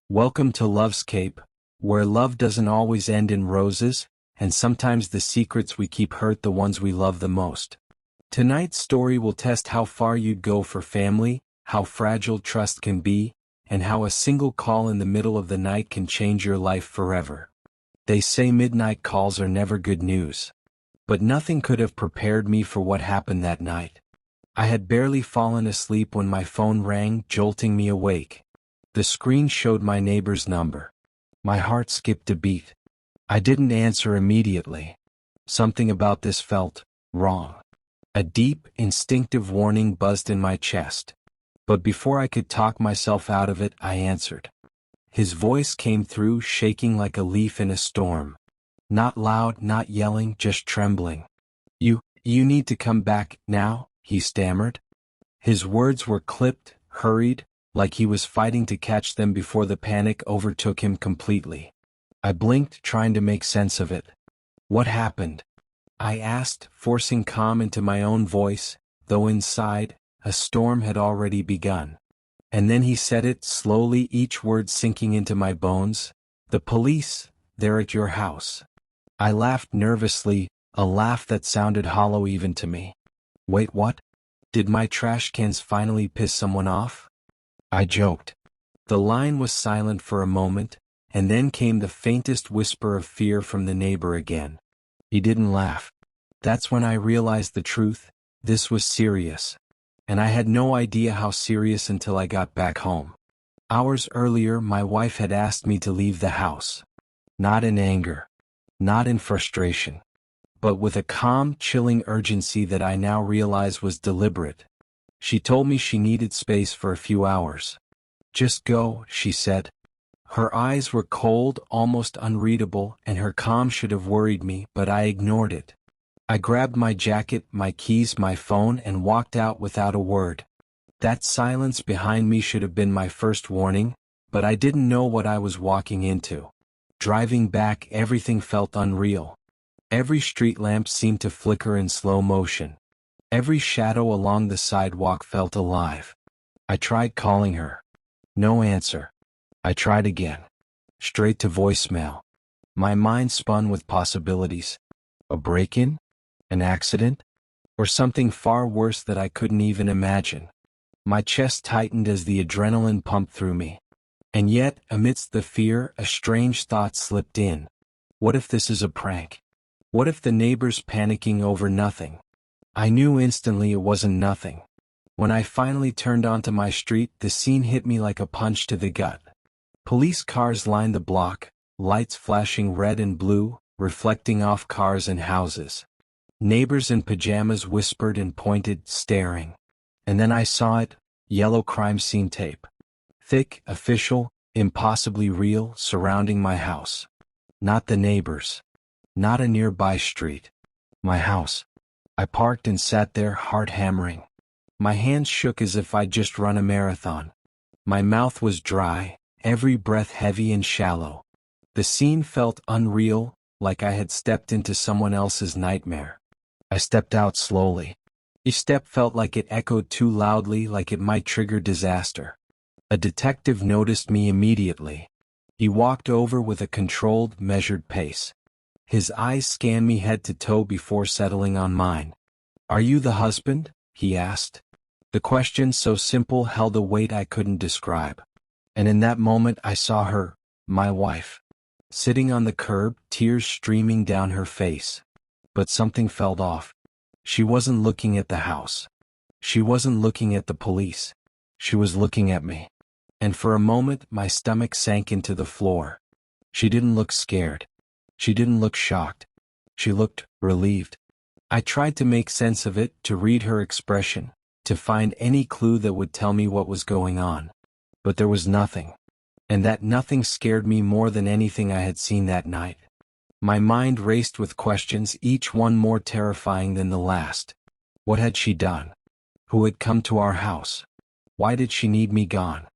Welcome to Lovescape, where love doesn't always end in roses, and sometimes the secrets we keep hurt the ones we love the most. Tonight's story will test how far you'd go for family, how fragile trust can be, and how a single call in the middle of the night can change your life forever. They say midnight calls are never good news. But nothing could have prepared me for what happened that night. I had barely fallen asleep when my phone rang, jolting me awake. The screen showed my neighbor's number. My heart skipped a beat. I didn't answer immediately. Something about this felt wrong. A deep, instinctive warning buzzed in my chest. But before I could talk myself out of it, I answered. His voice came through, shaking like a leaf in a storm. Not loud, not yelling, just trembling. You need to come back now, he stammered. His words were clipped, hurried, like he was fighting to catch them before the panic overtook him completely. I blinked, trying to make sense of it. What happened? I asked, forcing calm into my own voice, though inside, a storm had already begun. And then he said it slowly, each word sinking into my bones. The police, they're at your house. I laughed nervously, a laugh that sounded hollow even to me. Wait, what? Did my trash cans finally piss someone off? I joked. The line was silent for a moment, and then came the faintest whisper of fear from the neighbor again. He didn't laugh. That's when I realized the truth. This was serious. And I had no idea how serious until I got back home. Hours earlier, my wife had asked me to leave the house. Not in anger. Not in frustration. But with a calm, chilling urgency that I now realize was deliberate. She told me she needed space for a few hours. Just go, she said. Her eyes were cold, almost unreadable, and her calm should have worried me, but I ignored it. I grabbed my jacket, my keys, my phone, and walked out without a word. That silence behind me should have been my first warning, but I didn't know what I was walking into. Driving back, everything felt unreal. Every street lamp seemed to flicker in slow motion. Every shadow along the sidewalk felt alive. I tried calling her. No answer. I tried again. Straight to voicemail. My mind spun with possibilities. A break-in? An accident? Or something far worse that I couldn't even imagine. My chest tightened as the adrenaline pumped through me. And yet, amidst the fear, a strange thought slipped in. What if this is a prank? What if the neighbor's panicking over nothing? I knew instantly it wasn't nothing. When I finally turned onto my street, the scene hit me like a punch to the gut. Police cars lined the block, lights flashing red and blue, reflecting off cars and houses. Neighbors in pajamas whispered and pointed, staring. And then I saw it, yellow crime scene tape. Thick, official, impossibly real, surrounding my house. Not the neighbors. Not a nearby street. My house. I parked and sat there, heart hammering. My hands shook as if I'd just run a marathon. My mouth was dry, every breath heavy and shallow. The scene felt unreal, like I had stepped into someone else's nightmare. I stepped out slowly. Each step felt like it echoed too loudly, like it might trigger disaster. A detective noticed me immediately. He walked over with a controlled, measured pace. His eyes scanned me head to toe before settling on mine. Are you the husband? He asked. The question, so simple, held a weight I couldn't describe. And in that moment I saw her, my wife. Sitting on the curb, tears streaming down her face. But something felt off. She wasn't looking at the house. She wasn't looking at the police. She was looking at me. And for a moment my stomach sank into the floor. She didn't look scared. She didn't look shocked. She looked relieved. I tried to make sense of it, to read her expression, to find any clue that would tell me what was going on. But there was nothing. And that nothing scared me more than anything I had seen that night. My mind raced with questions, each one more terrifying than the last. What had she done? Who had come to our house? Why did she need me gone?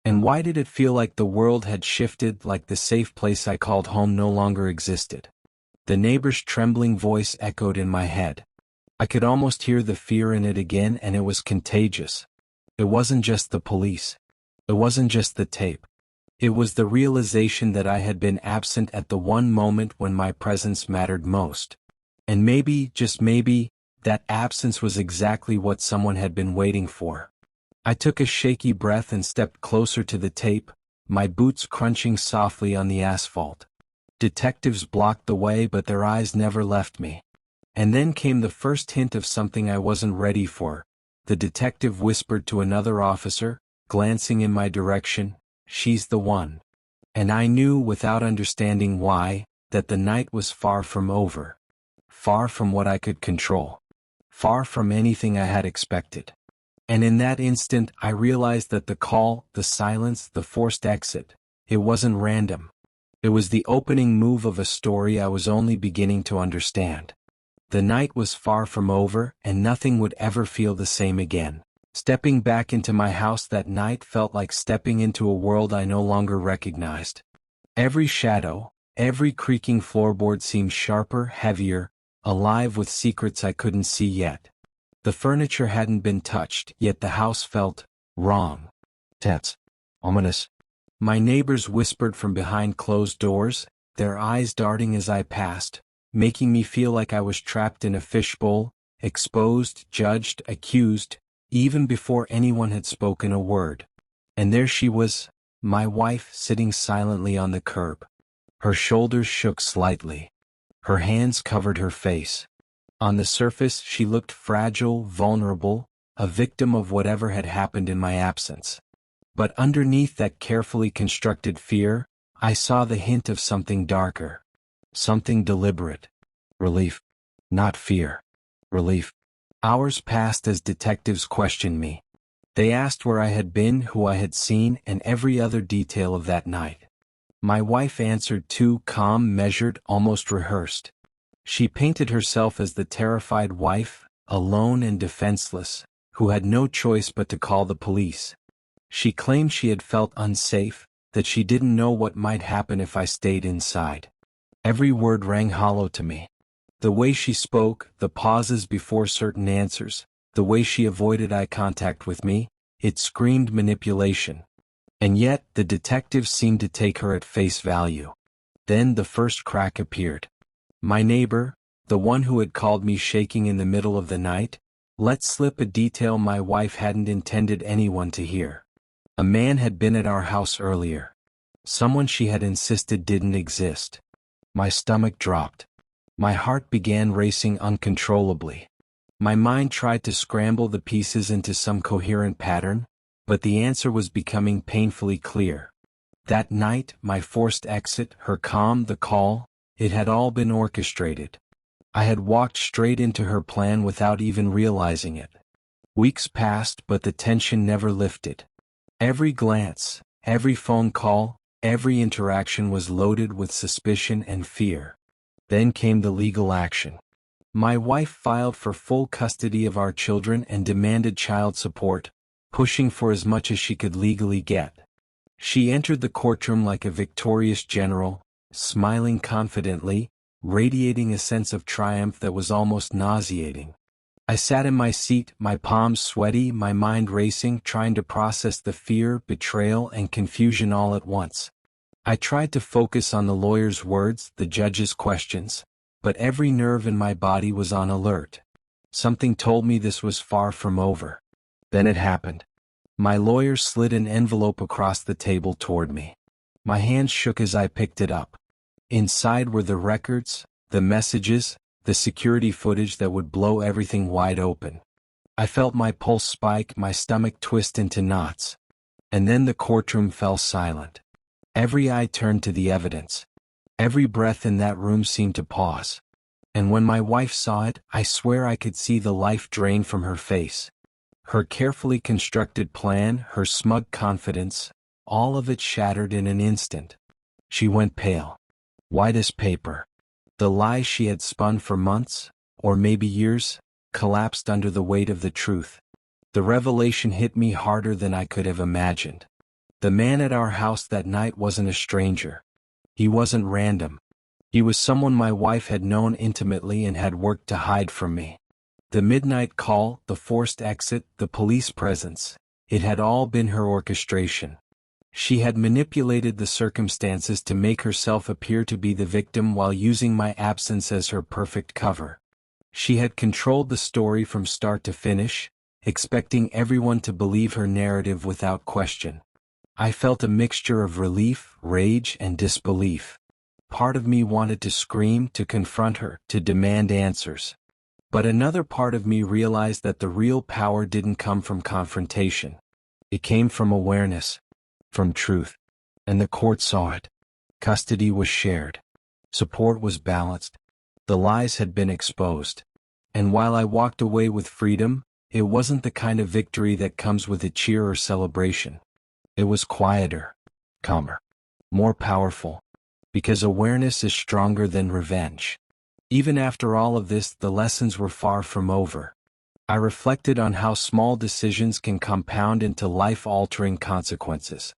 And why did it feel like the world had shifted, like the safe place I called home no longer existed? The neighbor's trembling voice echoed in my head. I could almost hear the fear in it again, and it was contagious. It wasn't just the police. It wasn't just the tape. It was the realization that I had been absent at the one moment when my presence mattered most. And maybe, just maybe, that absence was exactly what someone had been waiting for. I took a shaky breath and stepped closer to the tape, my boots crunching softly on the asphalt. Detectives blocked the way, but their eyes never left me. And then came the first hint of something I wasn't ready for. The detective whispered to another officer, glancing in my direction, "She's the one." And I knew, without understanding why, that the night was far from over. Far from what I could control. Far from anything I had expected. And in that instant I realized that the call, the silence, the forced exit, it wasn't random. It was the opening move of a story I was only beginning to understand. The night was far from over, and nothing would ever feel the same again. Stepping back into my house that night felt like stepping into a world I no longer recognized. Every shadow, every creaking floorboard seemed sharper, heavier, alive with secrets I couldn't see yet. The furniture hadn't been touched, yet the house felt wrong. Tense. Ominous. My neighbors whispered from behind closed doors, their eyes darting as I passed, making me feel like I was trapped in a fishbowl, exposed, judged, accused, even before anyone had spoken a word. And there she was, my wife, sitting silently on the curb. Her shoulders shook slightly. Her hands covered her face. On the surface she looked fragile, vulnerable, a victim of whatever had happened in my absence. But underneath that carefully constructed fear, I saw the hint of something darker. Something deliberate. Relief. Not fear. Relief. Hours passed as detectives questioned me. They asked where I had been, who I had seen, and every other detail of that night. My wife answered too, calm, measured, almost rehearsed. She painted herself as the terrified wife, alone and defenseless, who had no choice but to call the police. She claimed she had felt unsafe, that she didn't know what might happen if I stayed inside. Every word rang hollow to me. The way she spoke, the pauses before certain answers, the way she avoided eye contact with me, it screamed manipulation. And yet, the detectives seemed to take her at face value. Then the first crack appeared. My neighbor, the one who had called me shaking in the middle of the night, let slip a detail my wife hadn't intended anyone to hear. A man had been at our house earlier. Someone she had insisted didn't exist. My stomach dropped. My heart began racing uncontrollably. My mind tried to scramble the pieces into some coherent pattern, but the answer was becoming painfully clear. That night, my forced exit, her calm, the call, it had all been orchestrated. I had walked straight into her plan without even realizing it. Weeks passed, but the tension never lifted. Every glance, every phone call, every interaction was loaded with suspicion and fear. Then came the legal action. My wife filed for full custody of our children and demanded child support, pushing for as much as she could legally get. She entered the courtroom like a victorious general, smiling confidently, radiating a sense of triumph that was almost nauseating. I sat in my seat, my palms sweaty, my mind racing, trying to process the fear, betrayal, and confusion all at once. I tried to focus on the lawyer's words, the judge's questions, but every nerve in my body was on alert. Something told me this was far from over. Then it happened. My lawyer slid an envelope across the table toward me. My hands shook as I picked it up. Inside were the records, the messages, the security footage that would blow everything wide open. I felt my pulse spike, my stomach twist into knots. And then the courtroom fell silent. Every eye turned to the evidence. Every breath in that room seemed to pause. And when my wife saw it, I swear I could see the life drain from her face. Her carefully constructed plan, her smug confidence, all of it shattered in an instant. She went pale. White as paper. The lies she had spun for months, or maybe years, collapsed under the weight of the truth. The revelation hit me harder than I could have imagined. The man at our house that night wasn't a stranger. He wasn't random. He was someone my wife had known intimately and had worked to hide from me. The midnight call, the forced exit, the police presence, it had all been her orchestration. She had manipulated the circumstances to make herself appear to be the victim while using my absence as her perfect cover. She had controlled the story from start to finish, expecting everyone to believe her narrative without question. I felt a mixture of relief, rage, and disbelief. Part of me wanted to scream, to confront her, to demand answers. But another part of me realized that the real power didn't come from confrontation. It came from awareness, from truth. And the court saw it. Custody was shared. Support was balanced. The lies had been exposed. And while I walked away with freedom, it wasn't the kind of victory that comes with a cheer or celebration. It was quieter, calmer, more powerful. Because awareness is stronger than revenge. Even after all of this, the lessons were far from over. I reflected on how small decisions can compound into life-altering consequences.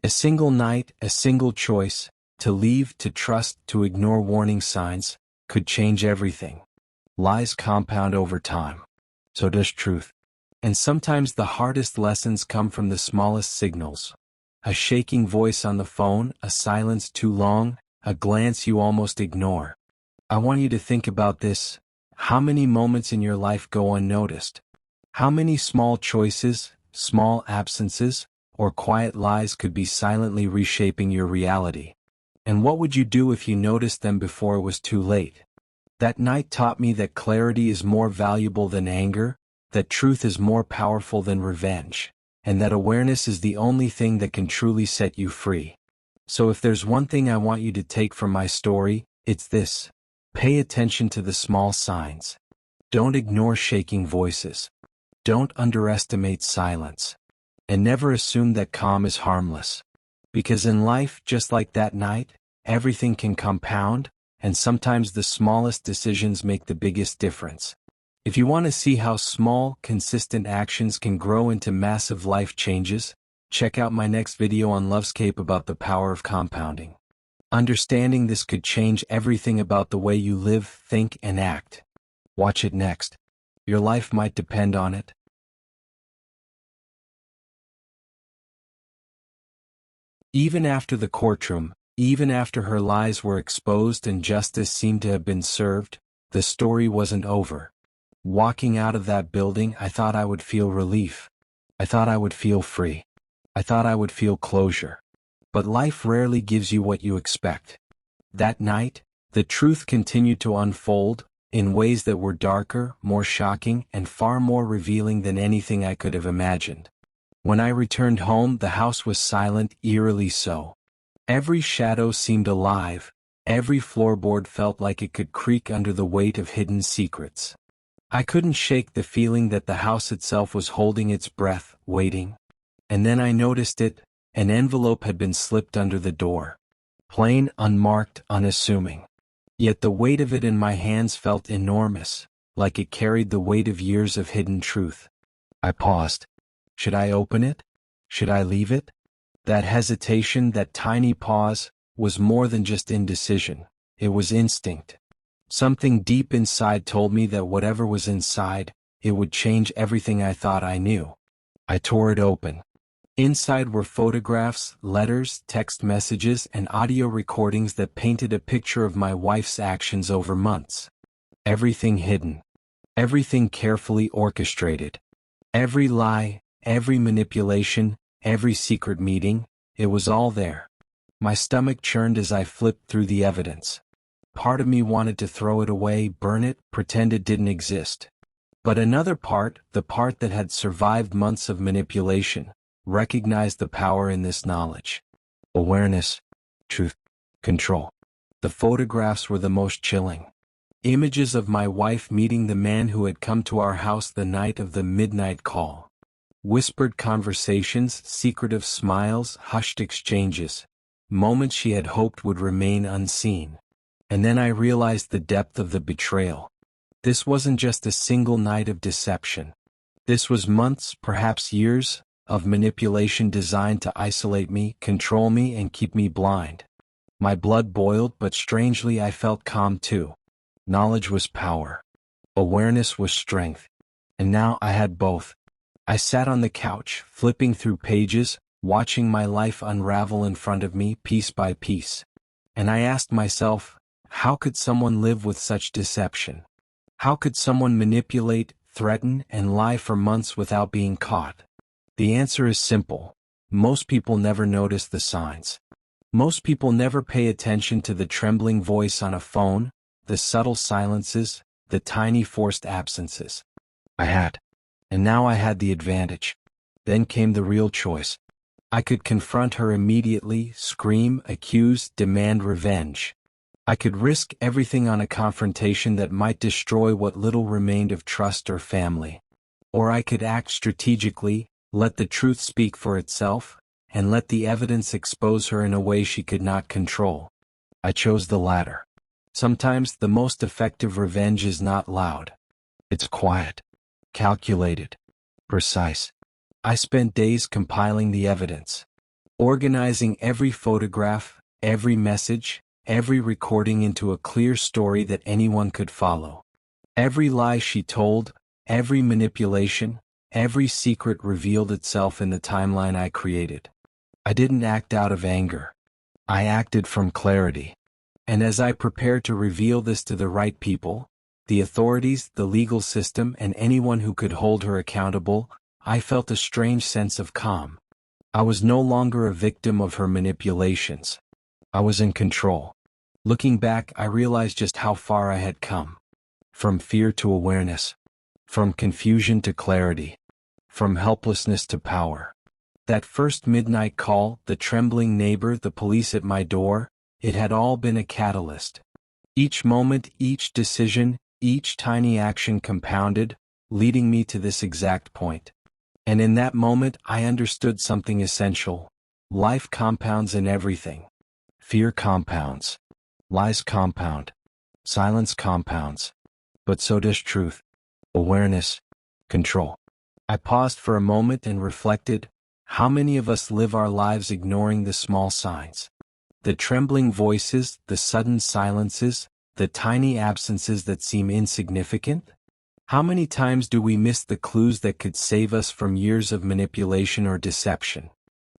A single night, a single choice, to leave, to trust, to ignore warning signs, could change everything. Lies compound over time. So does truth. And sometimes the hardest lessons come from the smallest signals. A shaking voice on the phone, a silence too long, a glance you almost ignore. I want you to think about this. How many moments in your life go unnoticed? How many small choices, small absences, or quiet lies could be silently reshaping your reality? And what would you do if you noticed them before it was too late? That night taught me that clarity is more valuable than anger, that truth is more powerful than revenge, and that awareness is the only thing that can truly set you free. So if there's one thing I want you to take from my story, it's this. Pay attention to the small signs. Don't ignore shaking voices. Don't underestimate silence. And never assume that calm is harmless. Because in life, just like that night, everything can compound, and sometimes the smallest decisions make the biggest difference. If you want to see how small, consistent actions can grow into massive life changes, check out my next video on Lovescape about the power of compounding. Understanding this could change everything about the way you live, think, and act. Watch it next. Your life might depend on it. Even after the courtroom, even after her lies were exposed and justice seemed to have been served, the story wasn't over. Walking out of that building, I thought I would feel relief. I thought I would feel free. I thought I would feel closure. But life rarely gives you what you expect. That night, the truth continued to unfold, in ways that were darker, more shocking, and far more revealing than anything I could have imagined. When I returned home, the house was silent, eerily so. Every shadow seemed alive, every floorboard felt like it could creak under the weight of hidden secrets. I couldn't shake the feeling that the house itself was holding its breath, waiting. And then I noticed it. An envelope had been slipped under the door. Plain, unmarked, unassuming. Yet the weight of it in my hands felt enormous, like it carried the weight of years of hidden truth. I paused. Should I open it? Should I leave it? That hesitation, that tiny pause, was more than just indecision. It was instinct. Something deep inside told me that whatever was inside, it would change everything I thought I knew. I tore it open. Inside were photographs, letters, text messages, and audio recordings that painted a picture of my wife's actions over months. Everything hidden. Everything carefully orchestrated. Every lie, every manipulation, every secret meeting, it was all there. My stomach churned as I flipped through the evidence. Part of me wanted to throw it away, burn it, pretend it didn't exist. But another part, the part that had survived months of manipulation, recognized the power in this knowledge. Awareness, truth, control. The photographs were the most chilling. Images of my wife meeting the man who had come to our house the night of the midnight call. Whispered conversations, secretive smiles, hushed exchanges. Moments she had hoped would remain unseen. And then I realized the depth of the betrayal. This wasn't just a single night of deception. This was months, perhaps years, of manipulation designed to isolate me, control me, and keep me blind. My blood boiled, but strangely I felt calm too. Knowledge was power. Awareness was strength. And now I had both. I sat on the couch, flipping through pages, watching my life unravel in front of me piece by piece. And I asked myself, how could someone live with such deception? How could someone manipulate, threaten, and lie for months without being caught? The answer is simple. Most people never notice the signs. Most people never pay attention to the trembling voice on a phone, the subtle silences, the tiny forced absences. And now I had the advantage. Then came the real choice. I could confront her immediately, scream, accuse, demand revenge. I could risk everything on a confrontation that might destroy what little remained of trust or family. Or I could act strategically, let the truth speak for itself, and let the evidence expose her in a way she could not control. I chose the latter. Sometimes the most effective revenge is not loud. It's quiet, calculated, precise. I spent days compiling the evidence, organizing every photograph, every message, every recording into a clear story that anyone could follow. Every lie she told, every manipulation, every secret revealed itself in the timeline I created. I didn't act out of anger. I acted from clarity. And as I prepared to reveal this to the right people, the authorities, the legal system, and anyone who could hold her accountable, I felt a strange sense of calm. I was no longer a victim of her manipulations. I was in control. Looking back, I realized just how far I had come. From fear to awareness. From confusion to clarity. From helplessness to power. That first midnight call, the trembling neighbor, the police at my door, it had all been a catalyst. Each moment, each decision, each tiny action compounded, leading me to this exact point. And in that moment, I understood something essential. Life compounds in everything. Fear compounds. Lies compound. Silence compounds. But so does truth. Awareness. Control. I paused for a moment and reflected, how many of us live our lives ignoring the small signs? The trembling voices, the sudden silences, the tiny absences that seem insignificant? How many times do we miss the clues that could save us from years of manipulation or deception?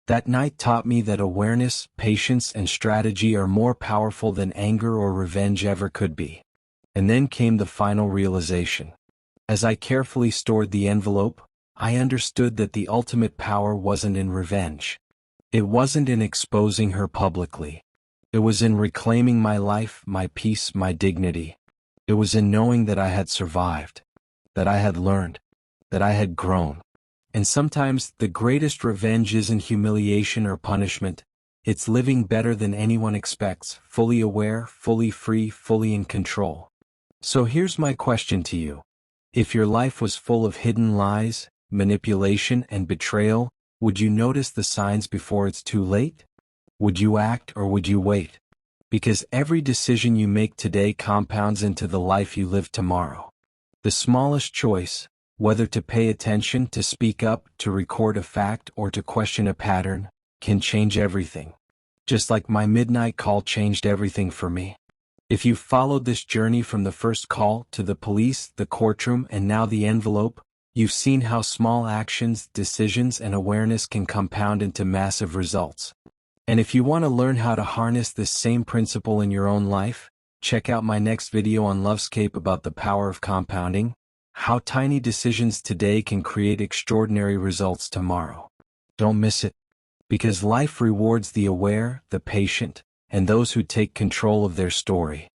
That night taught me that awareness, patience, and strategy are more powerful than anger or revenge ever could be. And then came the final realization. As I carefully stored the envelope, I understood that the ultimate power wasn't in revenge. It wasn't in exposing her publicly. It was in reclaiming my life, my peace, my dignity. It was in knowing that I had survived, that I had learned, that I had grown. And sometimes the greatest revenge isn't humiliation or punishment. It's living better than anyone expects, fully aware, fully free, fully in control. So here's my question to you. If your life was full of hidden lies, manipulation, and betrayal, would you notice the signs before it's too late? Would you act or would you wait? Because every decision you make today compounds into the life you live tomorrow. The smallest choice, whether to pay attention, to speak up, to record a fact, or to question a pattern, can change everything. Just like my midnight call changed everything for me. If you've followed this journey from the first call to the police, the courtroom, and now the envelope, you've seen how small actions, decisions, and awareness can compound into massive results. And if you want to learn how to harness this same principle in your own life, check out my next video on Lovescape about the power of compounding, how tiny decisions today can create extraordinary results tomorrow. Don't miss it. Because life rewards the aware, the patient, and those who take control of their story.